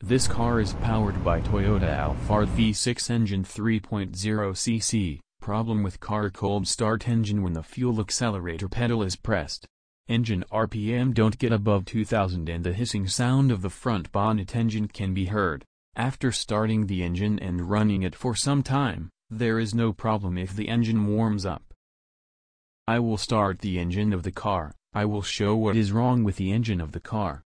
This car is powered by Toyota Alphard V6 engine 3.0 cc, problem with car cold start engine when the fuel accelerator pedal is pressed. Engine RPM don't get above 2000 and the hissing sound of the front bonnet engine can be heard. After starting the engine and running it for some time, there is no problem if the engine warms up. I will start the engine of the car. I will show what is wrong with the engine of the car.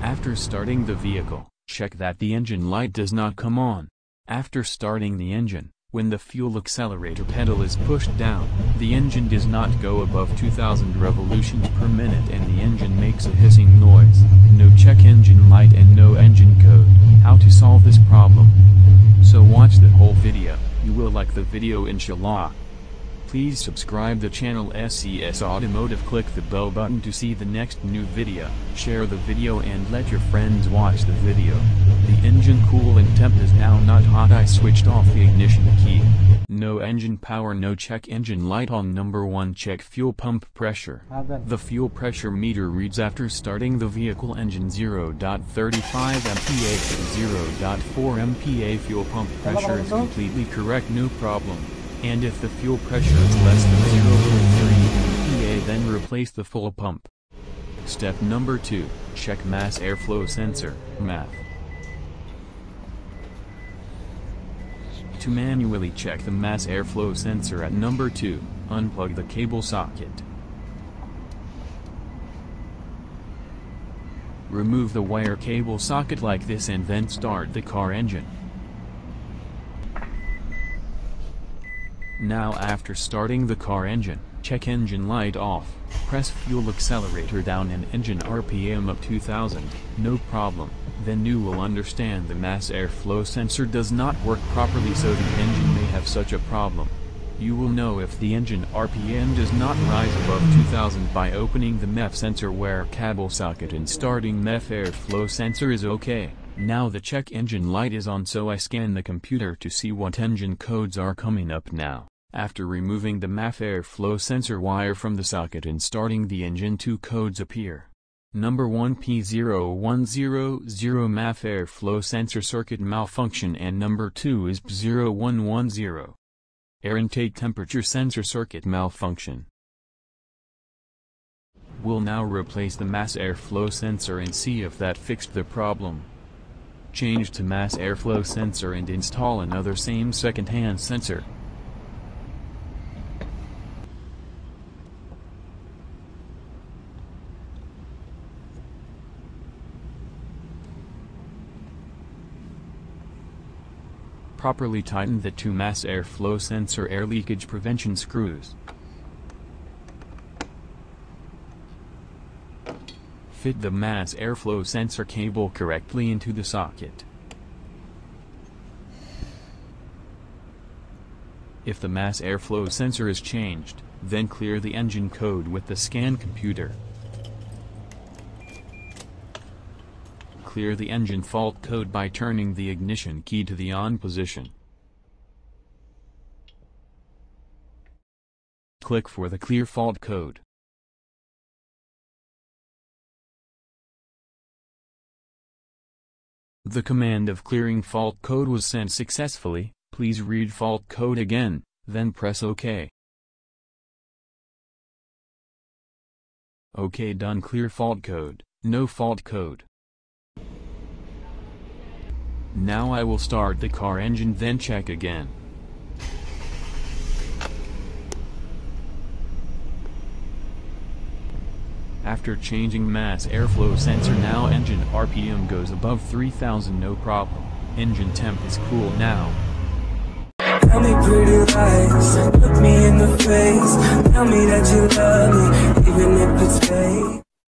After starting the vehicle, check that the engine light does not come on. After starting the engine, when the fuel accelerator pedal is pushed down, the engine does not go above 2000 revolutions per minute and the engine makes a hissing noise. No check engine light and no engine code. How to solve this problem? So watch the whole video. You will like the video, inshallah. Please subscribe the channel SCS Automotive, click the bell button to see the next new video, share the video and let your friends watch the video. The engine coolant temp is now not hot. I switched off the ignition key. No engine power, no check engine light on. Number 1, check fuel pump pressure. The fuel pressure meter reads after starting the vehicle engine 0.35 MPa to 0.4 MPa. Fuel pump pressure is completely correct, no problem. And if the fuel pressure is less than 0.3 MPa, then replace the full pump. Step number 2, check mass airflow sensor, MAF. To manually check the mass airflow sensor at number 2, unplug the cable socket. Remove the wire cable socket like this and then start the car engine. Now after starting the car engine, check engine light off, press fuel accelerator down and engine RPM up 2000, no problem. Then you will understand the mass airflow sensor does not work properly, so the engine may have such a problem. You will know if the engine RPM does not rise above 2000 by opening the MEF sensor wire cable socket and starting MEF airflow sensor is okay. Now the check engine light is on, so I scan the computer to see what engine codes are coming up now. After removing the MEF airflow sensor wire from the socket and starting the engine, 2 codes appear. Number 1, P0100 MEF airflow sensor circuit malfunction, and number 2 is P0110 air intake temperature sensor circuit malfunction. We'll now replace the mass airflow sensor and see if that fixed the problem. Change to mass airflow sensor and install another same second-hand sensor. Properly tighten the 2 mass airflow sensor air leakage prevention screws. Fit the mass airflow sensor cable correctly into the socket. If the mass airflow sensor is changed, then clear the engine code with the scan computer. Clear the engine fault code by turning the ignition key to the on position. Click for the clear fault code. The command of clearing fault code was sent successfully. Please read fault code again, then press OK. OK, done. Clear fault code, no fault code. Now I will start the car engine, then check again. After changing mass airflow sensor, now engine RPM goes above 3000, no problem. Engine temp is cool now. Tell me pretty lies, look me in the face, tell me that you love me, even if it's fake.